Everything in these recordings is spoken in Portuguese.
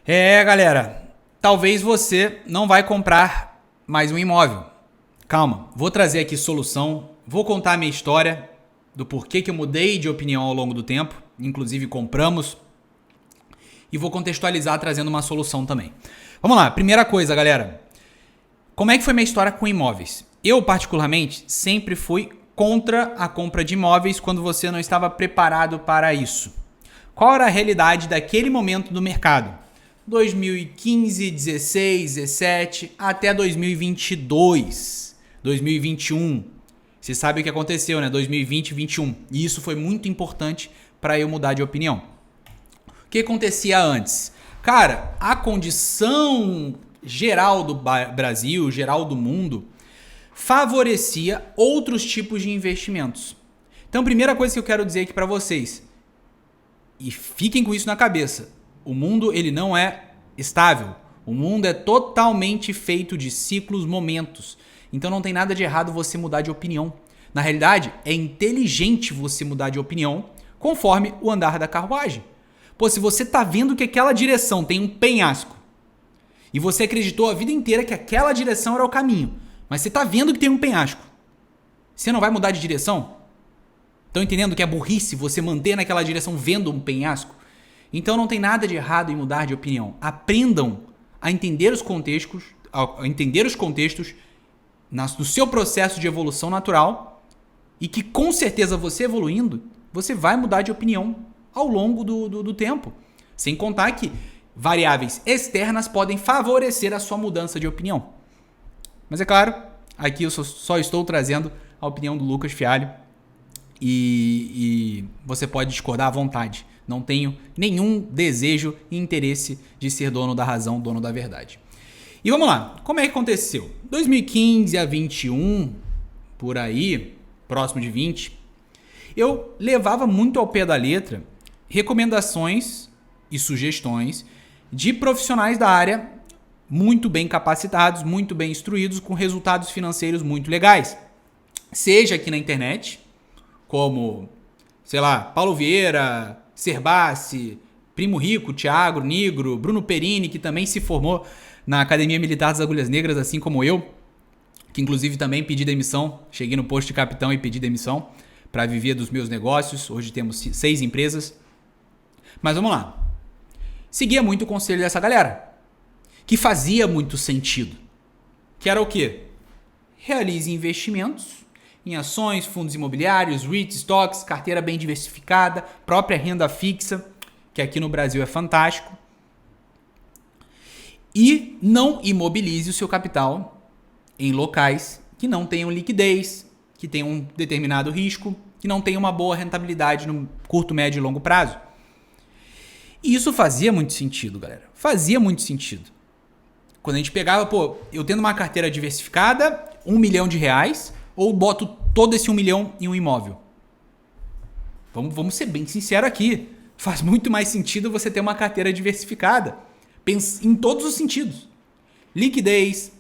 Galera, talvez você não vai comprar mais um imóvel. Calma, vou trazer aqui solução, vou contar a minha história do porquê que eu mudei de opinião ao longo do tempo, inclusive compramos, e vou contextualizar trazendo uma solução também. Vamos lá, primeira coisa, galera. Como é que foi minha história com imóveis? Eu, particularmente, sempre fui contra a compra de imóveis quando você não estava preparado para isso. Qual era a realidade daquele momento do mercado? 2015, 16, 17, até 2022, 2021. Você sabe o que aconteceu, né? 2020 e 2021. E isso foi muito importante para eu mudar de opinião. O que acontecia antes? Cara, a condição geral do Brasil, geral do mundo, favorecia outros tipos de investimentos. Então, primeira coisa que eu quero dizer aqui para vocês, e fiquem com isso na cabeça, o mundo ele não é estável. O mundo é totalmente feito de ciclos, momentos. Então não tem nada de errado você mudar de opinião. Na realidade, é inteligente você mudar de opinião conforme o andar da carruagem. Pô, se você tá vendo que aquela direção tem um penhasco e você acreditou a vida inteira que aquela direção era o caminho, mas você tá vendo que tem um penhasco, você não vai mudar de direção? Estão entendendo que é burrice você manter naquela direção vendo um penhasco? Então não tem nada de errado em mudar de opinião. Aprendam a entender os contextos, no seu processo de evolução natural, e que com certeza você evoluindo, você vai mudar de opinião ao longo do tempo. Sem contar que variáveis externas podem favorecer a sua mudança de opinião. Mas é claro, aqui eu só estou trazendo a opinião do Lucas Fialho e você pode discordar à vontade. Não tenho nenhum desejo e interesse de ser dono da razão, dono da verdade. E vamos lá, como é que aconteceu? 2015 a 21, por aí, próximo de 20, eu levava muito ao pé da letra recomendações e sugestões de profissionais da área muito bem capacitados, muito bem instruídos, com resultados financeiros muito legais. Seja aqui na internet, como, sei lá, Paulo Vieira, Serbassi, Primo Rico, Thiago Nigro, Bruno Perini, que também se formou na Academia Militar das Agulhas Negras, assim como eu, que inclusive também pedi demissão, cheguei no posto de capitão e pedi demissão para viver dos meus negócios. Hoje temos 6 empresas. Mas vamos lá. Seguia muito o conselho dessa galera, que fazia muito sentido. Que era o quê? Realize investimentos em ações, fundos imobiliários, REITs, stocks, carteira bem diversificada, própria renda fixa, que aqui no Brasil é fantástico. E não imobilize o seu capital em locais que não tenham liquidez, que tenham um determinado risco, que não tenham uma boa rentabilidade no curto, médio e longo prazo. E isso fazia muito sentido, galera. Fazia muito sentido. Quando a gente pegava, eu tendo uma carteira diversificada, R$1 milhão, ou boto todo esse 1 milhão em um imóvel? Vamos ser bem sinceros aqui. Faz muito mais sentido você ter uma carteira diversificada. Em todos os sentidos. Liquidez,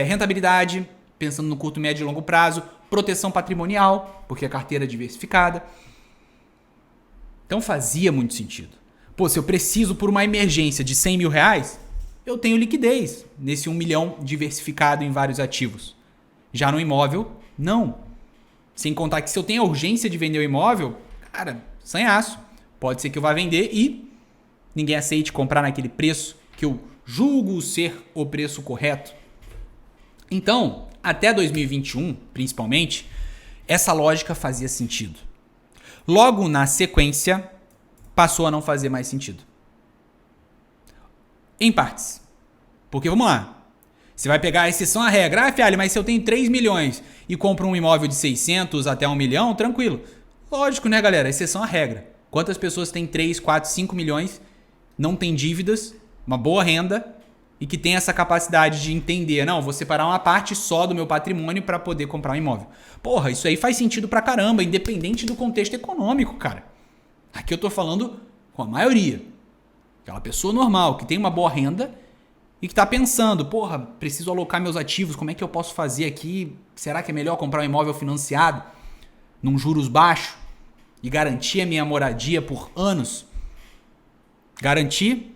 rentabilidade, pensando no curto, médio e longo prazo, proteção patrimonial, porque a carteira é diversificada. Então fazia muito sentido. Se eu preciso por uma emergência de R$100 mil, eu tenho liquidez nesse 1 milhão diversificado em vários ativos. Já no imóvel, não. Sem contar que se eu tenho a urgência de vender o imóvel, cara, sanhaço. Pode ser que eu vá vender e ninguém aceite comprar naquele preço que eu julgo ser o preço correto. Então, até 2021, principalmente, essa lógica fazia sentido. Logo na sequência, passou a não fazer mais sentido. Em partes. Porque, vamos lá. Você vai pegar a exceção à regra. Fialho, mas se eu tenho 3 milhões e compro um imóvel de 600 até 1 milhão, tranquilo. Lógico, né, galera? Exceção à regra. Quantas pessoas têm 3, 4, 5 milhões, não tem dívidas, uma boa renda e que tem essa capacidade de entender, não, vou separar uma parte só do meu patrimônio para poder comprar um imóvel. Porra, isso aí faz sentido pra caramba, independente do contexto econômico, cara. Aqui eu tô falando com a maioria. Aquela pessoa normal, que tem uma boa renda e que tá pensando, porra, preciso alocar meus ativos, como é que eu posso fazer aqui? Será que é melhor comprar um imóvel financiado num juros baixos e garantir a minha moradia por anos? Garantir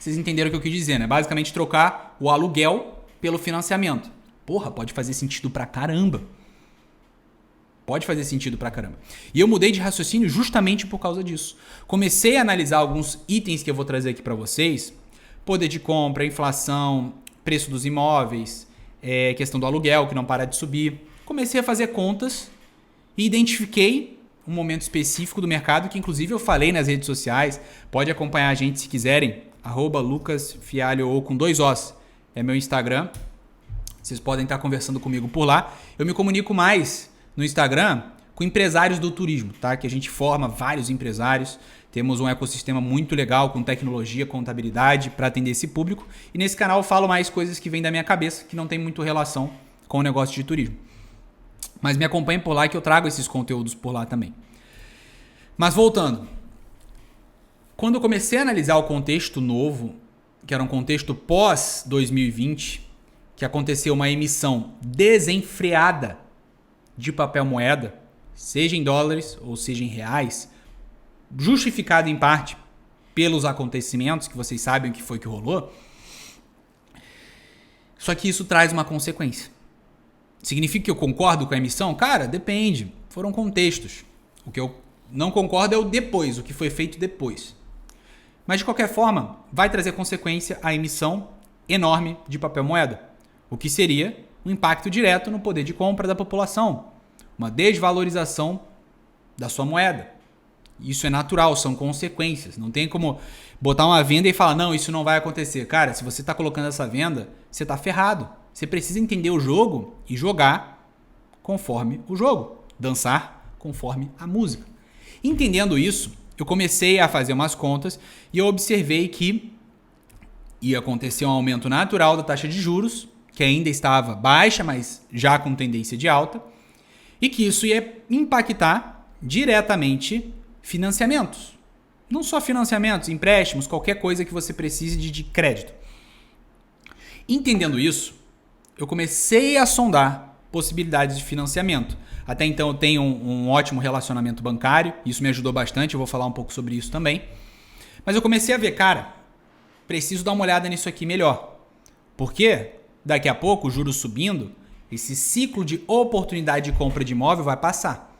Vocês entenderam o que eu quis dizer, né? Basicamente trocar o aluguel pelo financiamento. Porra, pode fazer sentido pra caramba. Pode fazer sentido pra caramba. E eu mudei de raciocínio justamente por causa disso. Comecei a analisar alguns itens que eu vou trazer aqui pra vocês. Poder de compra, inflação, preço dos imóveis, questão do aluguel que não para de subir. Comecei a fazer contas e identifiquei um momento específico do mercado que inclusive eu falei nas redes sociais. Pode acompanhar a gente se quiserem. @lucasfialho ou com 2 Os. É meu Instagram. Vocês podem estar conversando comigo por lá. Eu me comunico mais no Instagram com empresários do turismo, tá? Que a gente forma vários empresários. Temos um ecossistema muito legal com tecnologia, contabilidade para atender esse público. E nesse canal eu falo mais coisas que vêm da minha cabeça, que não tem muito relação com o negócio de turismo. Mas me acompanhem por lá que eu trago esses conteúdos por lá também. Mas voltando. Quando eu comecei a analisar o contexto novo, que era um contexto pós-2020, que aconteceu uma emissão desenfreada de papel moeda, seja em dólares ou seja em reais, justificado em parte pelos acontecimentos, que vocês sabem o que foi que rolou. Só que isso traz uma consequência. Significa que eu concordo com a emissão? Cara, depende. Foram contextos. O que eu não concordo é o depois, o que foi feito depois. Mas de qualquer forma, vai trazer consequência a emissão enorme de papel moeda. O que seria um impacto direto no poder de compra da população. Uma desvalorização da sua moeda. Isso é natural, são consequências. Não tem como botar uma venda e falar, não, isso não vai acontecer. Cara, se você está colocando essa venda, você está ferrado. Você precisa entender o jogo e jogar conforme o jogo. Dançar conforme a música. Entendendo isso, eu comecei a fazer umas contas e eu observei que ia acontecer um aumento natural da taxa de juros, que ainda estava baixa, mas já com tendência de alta, e que isso ia impactar diretamente financiamentos. Não só financiamentos, empréstimos, qualquer coisa que você precise de crédito. Entendendo isso, eu comecei a sondar possibilidades de financiamento. Até então eu tenho um ótimo relacionamento bancário, isso me ajudou bastante, eu vou falar um pouco sobre isso também. Mas eu comecei a ver, cara, preciso dar uma olhada nisso aqui melhor. Porque daqui a pouco, o juros subindo, esse ciclo de oportunidade de compra de imóvel vai passar.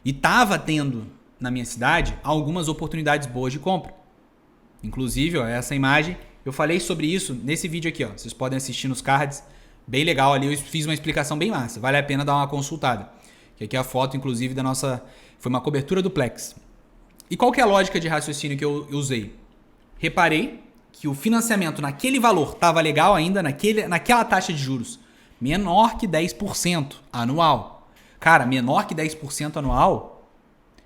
E estava tendo na minha cidade algumas oportunidades boas de compra. Inclusive, ó, essa imagem, eu falei sobre isso nesse vídeo aqui. Ó. Vocês podem assistir nos cards. Bem legal ali, eu fiz uma explicação bem massa. Vale a pena dar uma consultada. Que aqui é a foto, inclusive, da nossa... Foi uma cobertura duplex. E qual que é a lógica de raciocínio que eu usei? Reparei que o financiamento naquele valor estava legal ainda, naquela taxa de juros. Menor que 10% anual. Cara, menor que 10% anual,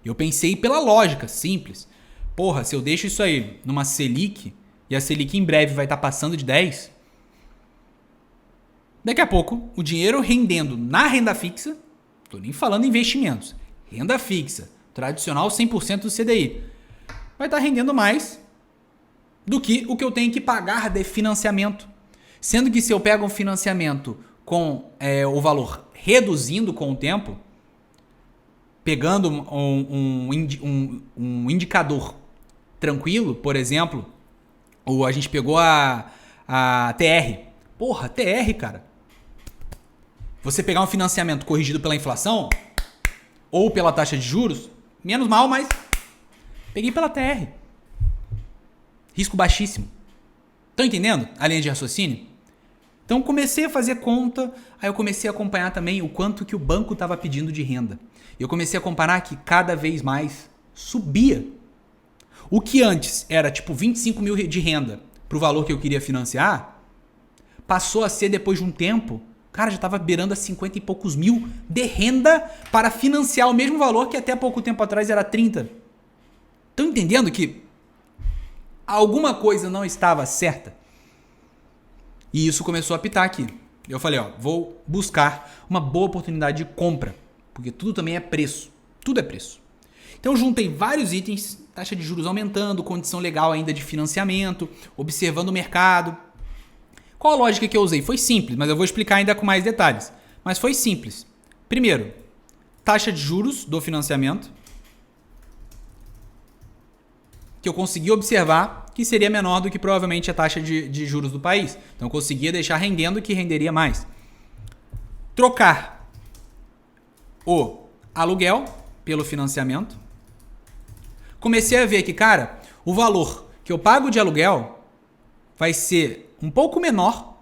eu pensei pela lógica, simples. Porra, se eu deixo isso aí numa Selic, e a Selic em breve vai estar passando de 10, daqui a pouco, o dinheiro rendendo na renda fixa, tô nem falando em investimentos, renda fixa, tradicional 100% do CDI, vai estar rendendo mais do que o que eu tenho que pagar de financiamento. Sendo que se eu pego um financiamento com o valor reduzindo com o tempo, pegando um indicador tranquilo, por exemplo, ou a gente pegou a TR. Porra, TR, cara. Você pegar um financiamento corrigido pela inflação ou pela taxa de juros, menos mal, mas peguei pela TR. Risco baixíssimo. Estão entendendo a linha de raciocínio? Então comecei a fazer conta, aí eu comecei a acompanhar também o quanto que o banco estava pedindo de renda. Eu comecei a comparar que cada vez mais subia. O que antes era tipo 25 mil de renda para o valor que eu queria financiar, passou a ser depois de um tempo, cara, já estava beirando a 50 e poucos mil de renda para financiar o mesmo valor que até pouco tempo atrás era 30. Estão entendendo que alguma coisa não estava certa? E isso começou a apitar aqui. Eu falei, ó, vou buscar uma boa oportunidade de compra, porque tudo também é preço. Tudo é preço. Então eu juntei vários itens, taxa de juros aumentando, condição legal ainda de financiamento, observando o mercado. Qual a lógica que eu usei? Foi simples, mas eu vou explicar ainda com mais detalhes. Mas foi simples. Primeiro, taxa de juros do financiamento, que eu consegui observar que seria menor do que provavelmente a taxa de juros do país. Então eu conseguia deixar rendendo que renderia mais. Trocar o aluguel pelo financiamento. Comecei a ver que, cara, o valor que eu pago de aluguel vai ser um pouco menor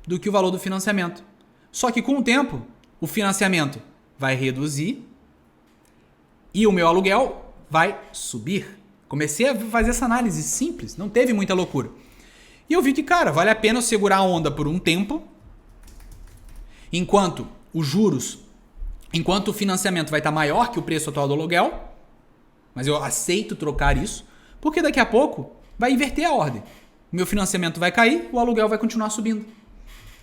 do que o valor do financiamento. Só que com o tempo, o financiamento vai reduzir e o meu aluguel vai subir. Comecei a fazer essa análise simples, não teve muita loucura. E eu vi que, cara, vale a pena eu segurar a onda por um tempo, enquanto os juros, enquanto o financiamento vai estar maior que o preço atual do aluguel, mas eu aceito trocar isso, porque daqui a pouco vai inverter a ordem. O meu financiamento vai cair, o aluguel vai continuar subindo.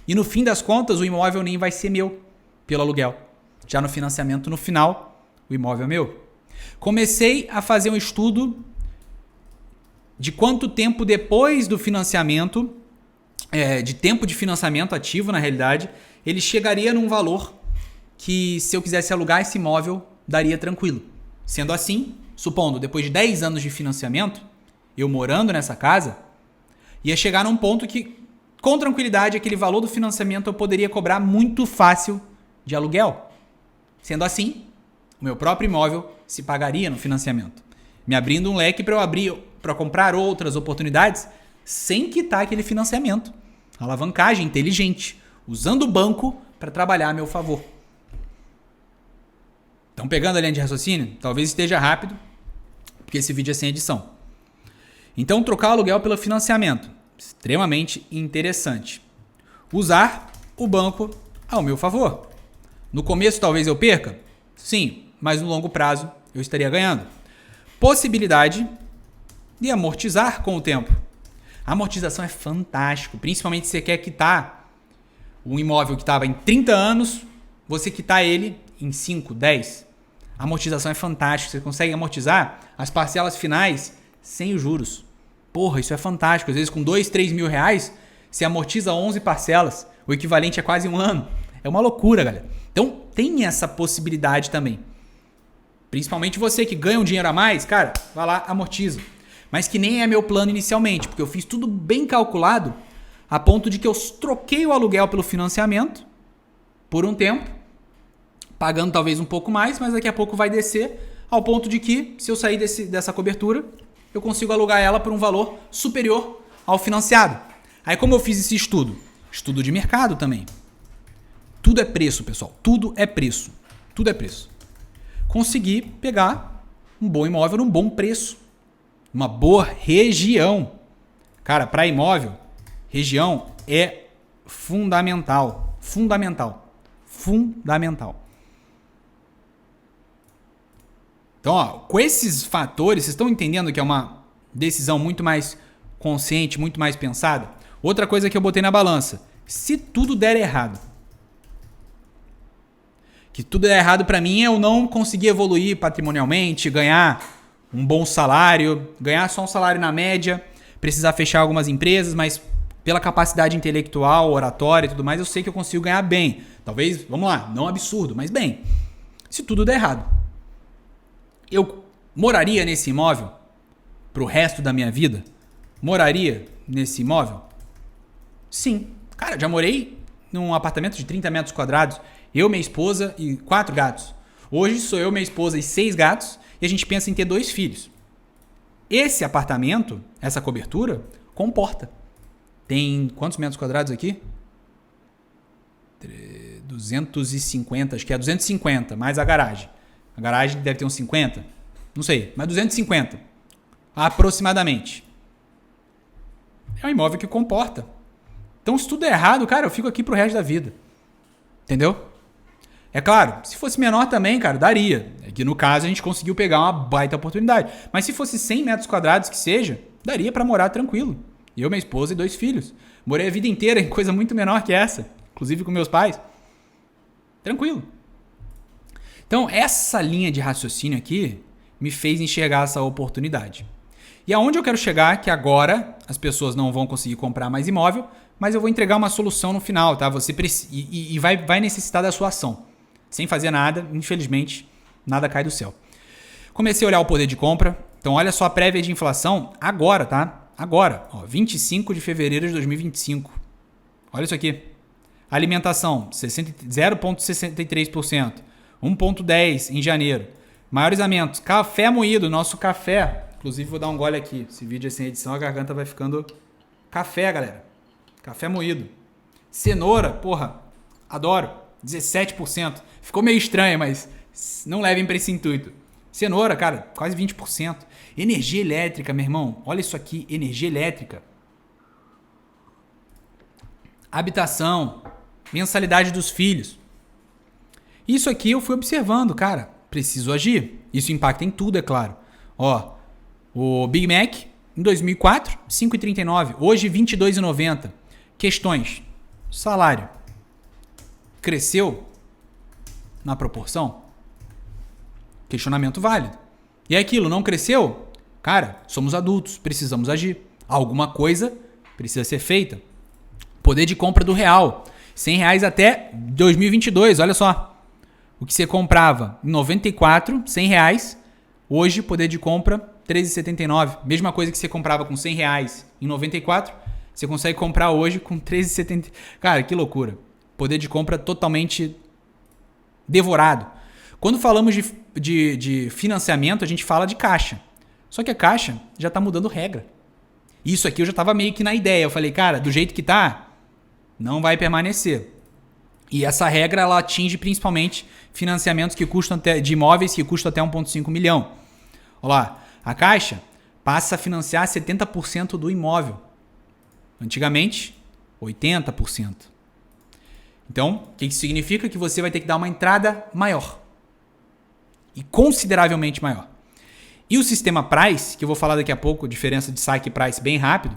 E no fim das contas, o imóvel nem vai ser meu pelo aluguel. Já no financiamento, no final, o imóvel é meu. Comecei a fazer um estudo de quanto tempo depois do financiamento, de tempo de financiamento ativo, na realidade, ele chegaria num valor que, se eu quisesse alugar esse imóvel, daria tranquilo. Sendo assim, supondo, depois de 10 anos de financiamento, eu morando nessa casa, ia chegar num ponto que, com tranquilidade, aquele valor do financiamento eu poderia cobrar muito fácil de aluguel. Sendo assim, o meu próprio imóvel se pagaria no financiamento, me abrindo um leque para comprar outras oportunidades sem quitar aquele financiamento. Alavancagem inteligente, usando o banco para trabalhar a meu favor. Então, pegando a linha de raciocínio, talvez esteja rápido, porque esse vídeo é sem edição. Então, trocar o aluguel pelo financiamento, extremamente interessante. Usar o banco ao meu favor. No começo, talvez eu perca? Sim, mas no longo prazo eu estaria ganhando. Possibilidade de amortizar com o tempo. A amortização é fantástico, principalmente se você quer quitar um imóvel que estava em 30 anos, você quitar ele em 5, 10. A amortização é fantástica, você consegue amortizar as parcelas finais sem os juros. Porra, isso é fantástico. Às vezes com 2, 3 mil reais, você amortiza 11 parcelas, o equivalente a quase um ano. É uma loucura, galera. Então tem essa possibilidade também. Principalmente você que ganha um dinheiro a mais, cara, vai lá, amortiza. Mas que nem é meu plano inicialmente, porque eu fiz tudo bem calculado, a ponto de que eu troquei o aluguel pelo financiamento por um tempo, pagando talvez um pouco mais, mas daqui a pouco vai descer, ao ponto de que, se eu sair dessa cobertura, eu consigo alugar ela por um valor superior ao financiado. Aí como eu fiz esse estudo? Estudo de mercado também. Tudo é preço, pessoal. Tudo é preço. Tudo é preço. Consegui pegar um bom imóvel num bom preço. Uma boa região. Cara, para imóvel, região é fundamental. Fundamental. Fundamental. Então, ó, com esses fatores, vocês estão entendendo que é uma decisão muito mais consciente, muito mais pensada? Outra coisa que eu botei na balança. Se tudo der errado. Que tudo der errado para mim é eu não conseguir evoluir patrimonialmente, ganhar um bom salário, ganhar só um salário na média, precisar fechar algumas empresas, mas pela capacidade intelectual, oratória e tudo mais, eu sei que eu consigo ganhar bem. Talvez, vamos lá, não absurdo, mas bem. Se tudo der errado. Eu moraria nesse imóvel pro resto da minha vida? Moraria nesse imóvel? Sim. Cara, já morei num apartamento de 30 metros quadrados, eu, minha esposa e 4 gatos. Hoje sou eu, minha esposa e 6 gatos e a gente pensa em ter 2 filhos. Esse apartamento, essa cobertura, comporta. Tem quantos metros quadrados aqui? 250, acho que é 250, mais a garagem. A garagem deve ter uns 50, não sei, mas 250, aproximadamente. É um imóvel que comporta. Então, se tudo é errado, cara, eu fico aqui pro resto da vida. Entendeu? É claro, se fosse menor também, cara, daria. É que no caso a gente conseguiu pegar uma baita oportunidade. Mas se fosse 100 metros quadrados que seja, daria pra morar tranquilo. Eu, minha esposa e 2 filhos. Morei a vida inteira em coisa muito menor que essa. Inclusive com meus pais. Tranquilo. Então, essa linha de raciocínio aqui me fez enxergar essa oportunidade. E aonde eu quero chegar, que agora as pessoas não vão conseguir comprar mais imóvel, mas eu vou entregar uma solução no final, tá? Você vai necessitar da sua ação. Sem fazer nada, infelizmente, nada cai do céu. Comecei a olhar o poder de compra. Então olha só a prévia de inflação agora, tá? Agora, ó, 25 de fevereiro de 2025. Olha isso aqui. Alimentação, 0,63%. 1,10% em janeiro. Maiores aumentos. Café moído, nosso café. Inclusive vou dar um gole aqui. Esse vídeo é sem edição, a garganta vai ficando... Café, galera. Café moído. Cenoura, porra, adoro. 17%. Ficou meio estranho, mas não levem para esse intuito. Cenoura, cara, quase 20%. Energia elétrica, meu irmão. Olha isso aqui, energia elétrica. Habitação. Mensalidade dos filhos. Isso aqui eu fui observando, cara. Preciso agir. Isso impacta em tudo, é claro. Ó, o Big Mac, em 2004, R$ 5,39. Hoje, R$ 22,90. Questões. Salário. Cresceu na proporção? Questionamento válido. E é aquilo, não cresceu? Cara, somos adultos, precisamos agir. Alguma coisa precisa ser feita. Poder de compra do real. R$100 até 2022, olha só. O que você comprava em 94, R$100. Hoje, poder de compra, R$13,79. Mesma coisa que você comprava com R$100 em 94, você consegue comprar hoje com R$13,70. Cara, que loucura. Poder de compra totalmente devorado. Quando falamos de financiamento, a gente fala de caixa. Só que a caixa já está mudando regra. Isso aqui eu já estava meio que na ideia. Eu falei, cara, do jeito que tá, não vai permanecer. E essa regra ela atinge principalmente financiamentos que custam de imóveis que custam até 1,5 milhão. Olha lá, a Caixa passa a financiar 70% do imóvel. Antigamente, 80%. Então, o que isso significa? Que você vai ter que dar uma entrada maior. E consideravelmente maior. E o sistema Price, que eu vou falar daqui a pouco, diferença de saque e Price bem rápido,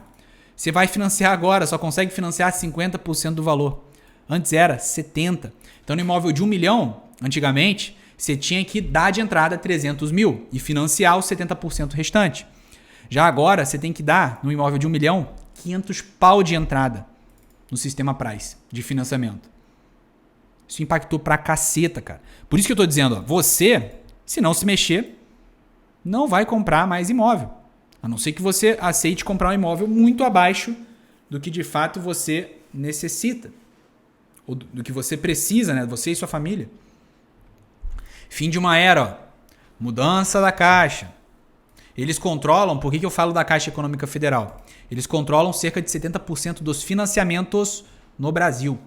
você vai financiar agora, só consegue financiar 50% do valor. Antes era 70%. Então, no imóvel de 1 milhão, antigamente, você tinha que dar de entrada 300 mil e financiar os 70% restante. Já agora, você tem que dar, no imóvel de 1 milhão, 500 pau de entrada no sistema Price de financiamento. Isso impactou pra caceta, cara. Por isso que eu tô dizendo, ó, você, se não se mexer, não vai comprar mais imóvel. A não ser que você aceite comprar um imóvel muito abaixo do que de fato você necessita. Ou do que você precisa, né? Você e sua família. Fim de uma era, ó. Mudança da Caixa. Eles controlam, por que eu falo da Caixa Econômica Federal? Eles controlam cerca de 70% dos financiamentos no Brasil.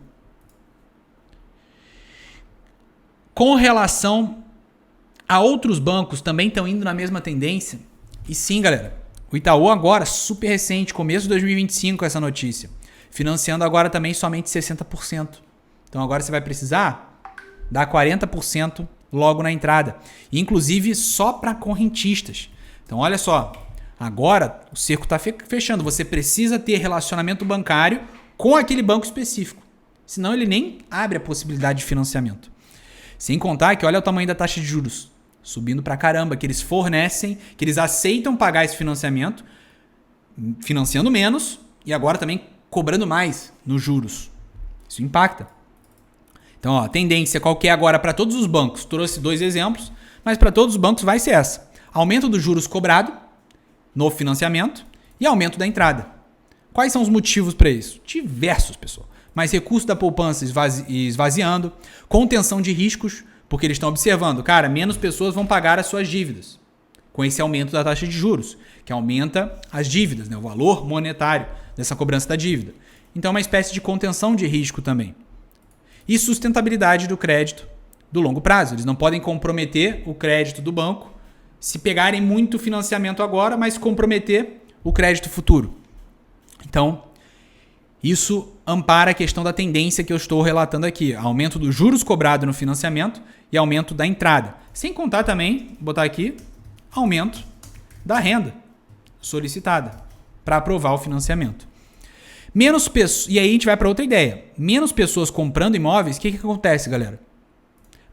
Com relação a outros bancos, também estão indo na mesma tendência. E sim, galera, o Itaú agora, super recente, começo de 2025, essa notícia. Financiando agora também somente 60%. Então agora você vai precisar dar 40% logo na entrada. Inclusive só para correntistas. Então olha só, agora o cerco está fechando. Você precisa ter relacionamento bancário com aquele banco específico. Senão ele nem abre a possibilidade de financiamento. Sem contar que olha o tamanho da taxa de juros. Subindo pra caramba, que eles fornecem, que eles aceitam pagar esse financiamento, financiando menos e agora também cobrando mais nos juros. Isso impacta. Então, ó, a tendência qual que é agora para todos os bancos? Trouxe 2 exemplos, mas para todos os bancos vai ser essa. Aumento dos juros cobrado no financiamento e aumento da entrada. Quais são os motivos para isso? Diversos, pessoal. Mais recurso da poupança esvaziando, contenção de riscos, porque eles estão observando, cara, menos pessoas vão pagar as suas dívidas com esse aumento da taxa de juros, que aumenta as dívidas, né, o valor monetário dessa cobrança da dívida. Então é uma espécie de contenção de risco também. E sustentabilidade do crédito do longo prazo. Eles não podem comprometer o crédito do banco se pegarem muito financiamento agora, mas comprometer o crédito futuro. Então, isso ampara a questão da tendência que eu estou relatando aqui. Aumento dos juros cobrados no financiamento e aumento da entrada. Sem contar também, vou botar aqui, aumento da renda solicitada para aprovar o financiamento. Menos pessoas, e aí a gente vai para outra ideia. Menos pessoas comprando imóveis, o que acontece, galera?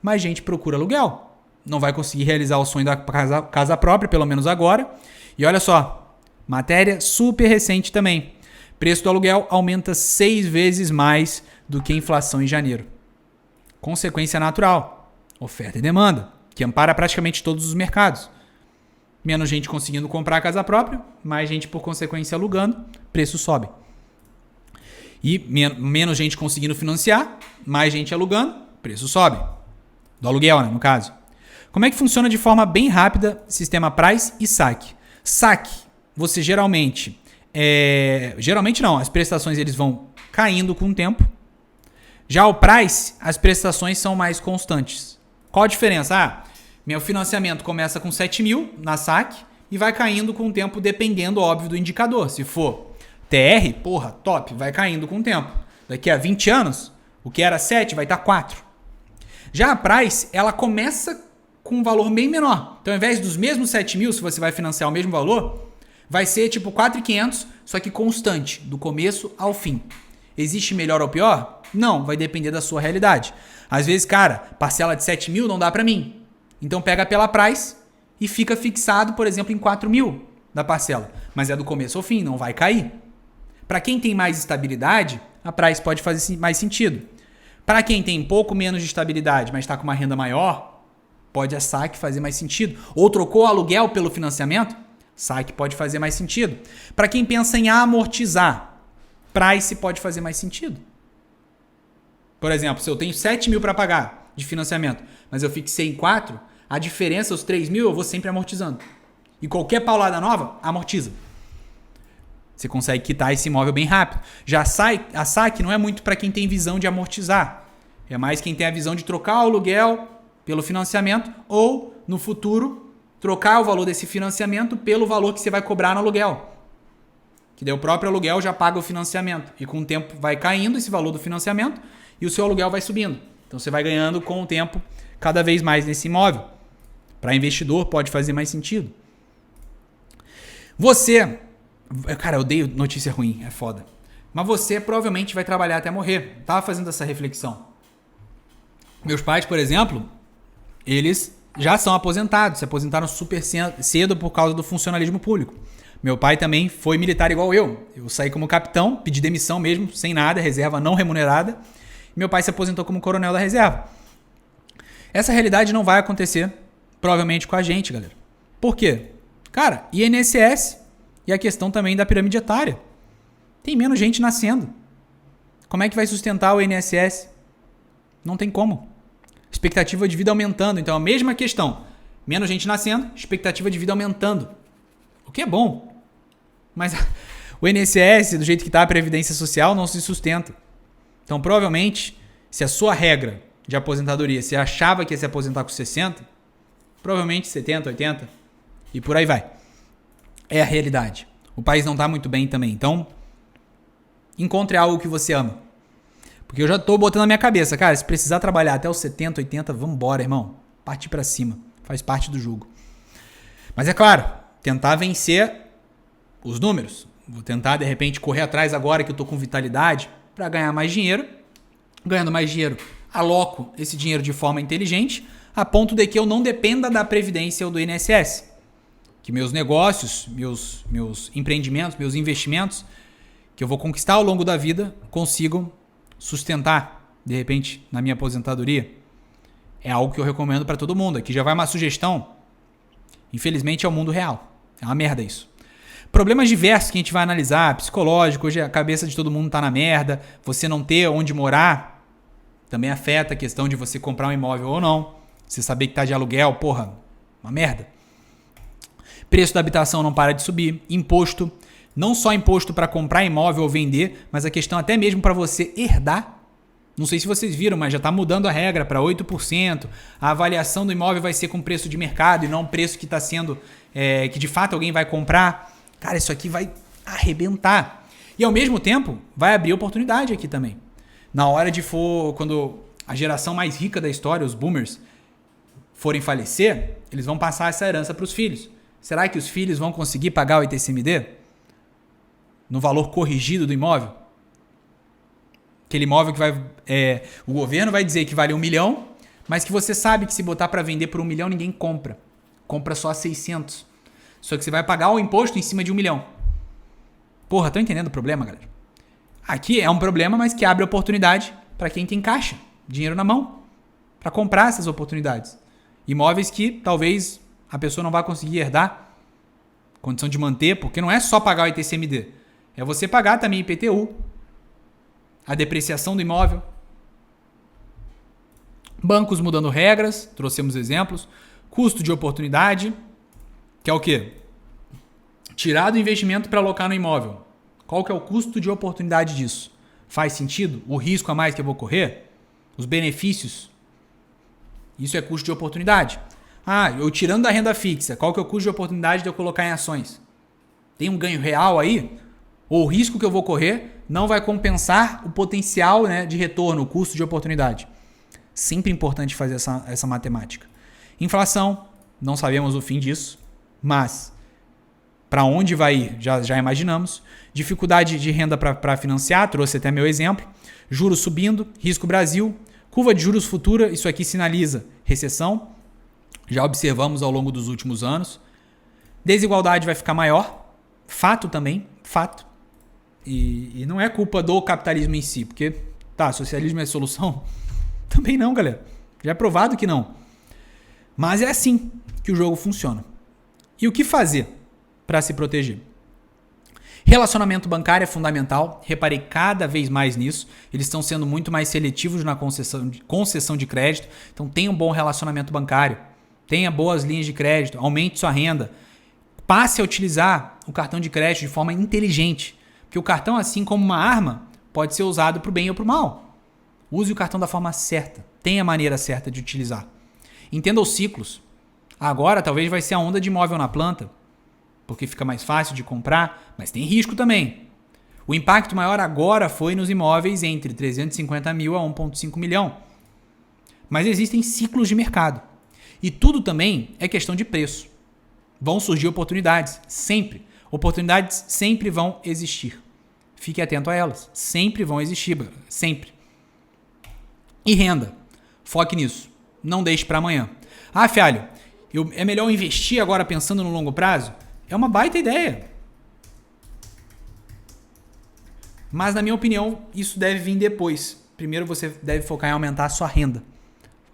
Mais gente procura aluguel. Não vai conseguir realizar o sonho da casa própria, pelo menos agora. E olha só, matéria super recente também. Preço do aluguel aumenta 6 vezes mais do que a inflação em janeiro. Consequência natural, oferta e demanda, que ampara praticamente todos os mercados. menos gente conseguindo comprar a casa própria, mais gente por consequência alugando, preço sobe. E menos gente conseguindo financiar, mais gente alugando, preço sobe. Do aluguel, né, no caso. Como é que funciona de forma bem rápida sistema price e saque? Saque, você geralmente... geralmente não, as prestações eles vão caindo com o tempo. Já o price, as prestações são mais constantes. Qual a diferença? Meu financiamento começa com 7 mil na saque e vai caindo com o tempo dependendo, óbvio, do indicador. Se for TR, porra, top, vai caindo com o tempo. Daqui a 20 anos, o que era 7 vai estar 4. Já a price, ela começa com um valor bem menor. Então, ao invés dos mesmos 7 mil, se você vai financiar o mesmo valor, vai ser tipo 4.500, só que constante, do começo ao fim. Existe melhor ou pior? Não, vai depender da sua realidade. Às vezes, cara, parcela de 7 mil não dá pra mim. Então pega pela price e fica fixado, por exemplo, em 4 mil da parcela. Mas é do começo ao fim, não vai cair. Para quem tem mais estabilidade, a price pode fazer mais sentido. Para quem tem pouco menos de estabilidade, mas está com uma renda maior, pode a saque fazer mais sentido. Ou trocou o aluguel pelo financiamento, saque pode fazer mais sentido. Para quem pensa em amortizar, price pode fazer mais sentido. Por exemplo, se eu tenho 7 mil para pagar de financiamento, mas eu fixei em 4, a diferença, os 3 mil, eu vou sempre amortizando. E qualquer paulada nova, amortiza. Você consegue quitar esse imóvel bem rápido. Já a saque não é muito para quem tem visão de amortizar. É mais quem tem a visão de trocar o aluguel pelo financiamento ou, no futuro, trocar o valor desse financiamento pelo valor que você vai cobrar no aluguel. Que daí o próprio aluguel já paga o financiamento. E com o tempo vai caindo esse valor do financiamento e o seu aluguel vai subindo. Então você vai ganhando com o tempo cada vez mais nesse imóvel. Para investidor pode fazer mais sentido. Você... Cara, eu odeio notícia ruim, é foda. Mas você provavelmente vai trabalhar até morrer. Eu tava fazendo essa reflexão. Meus pais, por exemplo, eles já são aposentados. Se aposentaram super cedo por causa do funcionalismo público. Meu pai também foi militar igual eu. Eu saí como capitão, pedi demissão mesmo, sem nada, reserva não remunerada. Meu pai se aposentou como coronel da reserva. Essa realidade não vai acontecer, provavelmente, com a gente, galera. Por quê? Cara, INSS e a questão também da pirâmide etária. Tem menos gente nascendo. Como é que vai sustentar o INSS? Não tem como. Expectativa de vida aumentando. Então, a mesma questão. Menos gente nascendo, expectativa de vida aumentando. O que é bom. Mas o INSS, do jeito que está a Previdência Social, não se sustenta. Então, provavelmente, se a sua regra de aposentadoria, você achava que ia se aposentar com 60, provavelmente 70, 80 e por aí vai. É a realidade. O país não está muito bem também. Então, encontre algo que você ama. Porque eu já estou botando na minha cabeça, cara, se precisar trabalhar até os 70, 80, vambora, irmão. Partir para cima. Faz parte do jogo. Mas é claro, tentar vencer os números. Vou tentar, de repente, correr atrás agora que eu estou com vitalidade para ganhar mais dinheiro. Ganhando mais dinheiro, aloco esse dinheiro de forma inteligente, a ponto de que eu não dependa da Previdência ou do INSS. Que meus negócios, meus empreendimentos, meus investimentos, que eu vou conquistar ao longo da vida, consigam sustentar, de repente, na minha aposentadoria. É algo que eu recomendo para todo mundo. Aqui já vai uma sugestão. Infelizmente é o mundo real. É uma merda isso. Problemas diversos que a gente vai analisar, psicológico, hoje a cabeça de todo mundo tá na merda, você não ter onde morar, também afeta a questão de você comprar um imóvel ou não. Você saber que tá de aluguel, porra, uma merda. Preço da habitação não para de subir, imposto, não só imposto para comprar imóvel ou vender, mas a questão até mesmo para você herdar. Não sei se vocês viram, mas já está mudando a regra para 8%. A avaliação do imóvel vai ser com preço de mercado e não preço que está sendo, que de fato alguém vai comprar. Cara, isso aqui vai arrebentar. E ao mesmo tempo, vai abrir oportunidade aqui também. Na hora quando a geração mais rica da história, os boomers, forem falecer, eles vão passar essa herança para os filhos. Será que os filhos vão conseguir pagar o ITCMD? No valor corrigido do imóvel? Aquele imóvel que o governo vai dizer que vale 1 milhão, mas que você sabe que se botar para vender por 1 milhão, ninguém compra. Compra só 600. Só que você vai pagar o imposto em cima de 1 milhão. Porra, estão entendendo o problema, galera? Aqui é um problema, mas que abre oportunidade para quem tem caixa, dinheiro na mão, para comprar essas oportunidades. Imóveis que talvez a pessoa não vai conseguir herdar, Condição de manter, porque não é só pagar o ITCMD. É você pagar também IPTU, a depreciação do imóvel. Bancos mudando regras, trouxemos exemplos. Custo de oportunidade, que é o quê? Tirar do investimento para alocar no imóvel. Qual que é o custo de oportunidade disso? Faz sentido? O risco a mais que eu vou correr? Os benefícios? Isso é custo de oportunidade. Eu tirando da renda fixa, qual que é o custo de oportunidade de eu colocar em ações? Tem um ganho real aí? Ou o risco que eu vou correr não vai compensar o potencial, né, de retorno, o custo de oportunidade? Sempre importante fazer essa matemática. Inflação, não sabemos o fim disso, mas para onde vai ir, já imaginamos. Dificuldade de renda para financiar, trouxe até meu exemplo. Juros subindo, risco Brasil. Curva de juros futura, isso aqui sinaliza recessão. Já observamos ao longo dos últimos anos. Desigualdade vai ficar maior. Fato também, fato. E não é culpa do capitalismo em si, porque, socialismo é solução? Também não, galera. Já é provado que não. Mas é assim que o jogo funciona. E o que fazer para se proteger? Relacionamento bancário é fundamental. Reparei cada vez mais nisso. Eles estão sendo muito mais seletivos na concessão de crédito. Então tenha um bom relacionamento bancário. Tenha boas linhas de crédito. Aumente sua renda. Passe a utilizar o cartão de crédito de forma inteligente. Porque o cartão, assim como uma arma, pode ser usado para o bem ou para o mal. Use o cartão da forma certa. Tenha a maneira certa de utilizar. Entenda os ciclos. Agora talvez vai ser a onda de imóvel na planta, porque fica mais fácil de comprar, mas tem risco também. O impacto maior agora foi nos imóveis entre 350 mil a 1,5 milhão. Mas existem ciclos de mercado. E tudo também é questão de preço. Vão surgir oportunidades, sempre. Oportunidades sempre vão existir. Fique atento a elas. Sempre vão existir, sempre. E renda. Foque nisso. Não deixe para amanhã. Fialho, é melhor investir agora pensando no longo prazo? É uma baita ideia. Mas, na minha opinião, isso deve vir depois. Primeiro você deve focar em aumentar a sua renda.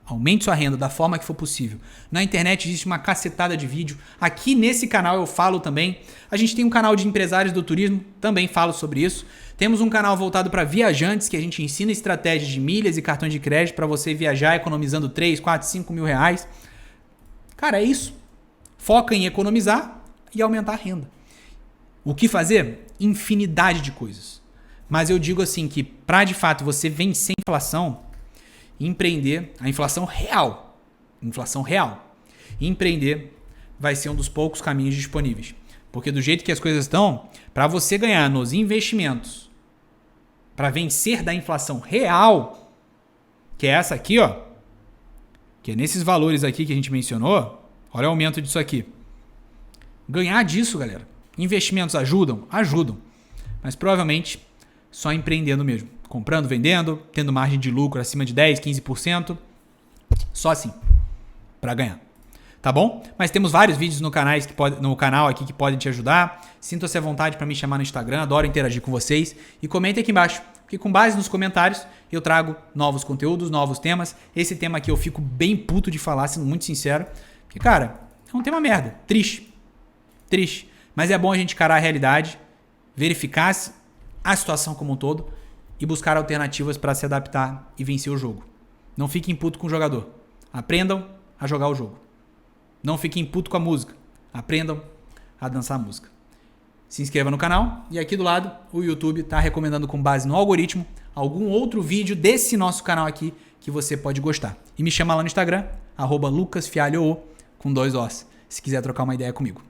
Aumente sua renda da forma que for possível. Na internet existe uma cacetada de vídeo. Aqui nesse canal eu falo também. A gente tem um canal de empresários do turismo, também falo sobre isso. Temos um canal voltado para viajantes, que a gente ensina estratégias de milhas e cartões de crédito para você viajar economizando 3, 4, 5 mil reais. Cara, é isso. Foca em economizar e aumentar a renda. O que fazer? Infinidade de coisas. Mas eu digo assim que para de fato você vencer a inflação, empreender, a inflação real, empreender vai ser um dos poucos caminhos disponíveis. Porque do jeito que as coisas estão, para você ganhar nos investimentos, para vencer da inflação real, que é essa aqui, ó, que é nesses valores aqui que a gente mencionou, olha o aumento disso aqui. Ganhar disso, galera, investimentos ajudam? Ajudam. Mas provavelmente só empreendendo mesmo. Comprando, vendendo, tendo margem de lucro acima de 10%, 15%. Só assim, para ganhar. Tá bom? Mas temos vários vídeos no canal aqui que podem te ajudar. Sinta-se à vontade para me chamar no Instagram. Adoro interagir com vocês. E comente aqui embaixo. Porque com base nos comentários, eu trago novos conteúdos, novos temas. Esse tema aqui eu fico bem puto de falar, sendo muito sincero. Porque, cara, é um tema merda. Triste. Mas é bom a gente encarar a realidade, verificar a situação como um todo e buscar alternativas para se adaptar e vencer o jogo. Não fiquem puto com o jogador. Aprendam a jogar o jogo. Não fiquem puto com a música. Aprendam a dançar a música. Se inscreva no canal e aqui do lado o YouTube está recomendando com base no algoritmo algum outro vídeo desse nosso canal aqui que você pode gostar. E me chama lá no Instagram, @lucasfialho com 2 Os, se quiser trocar uma ideia comigo.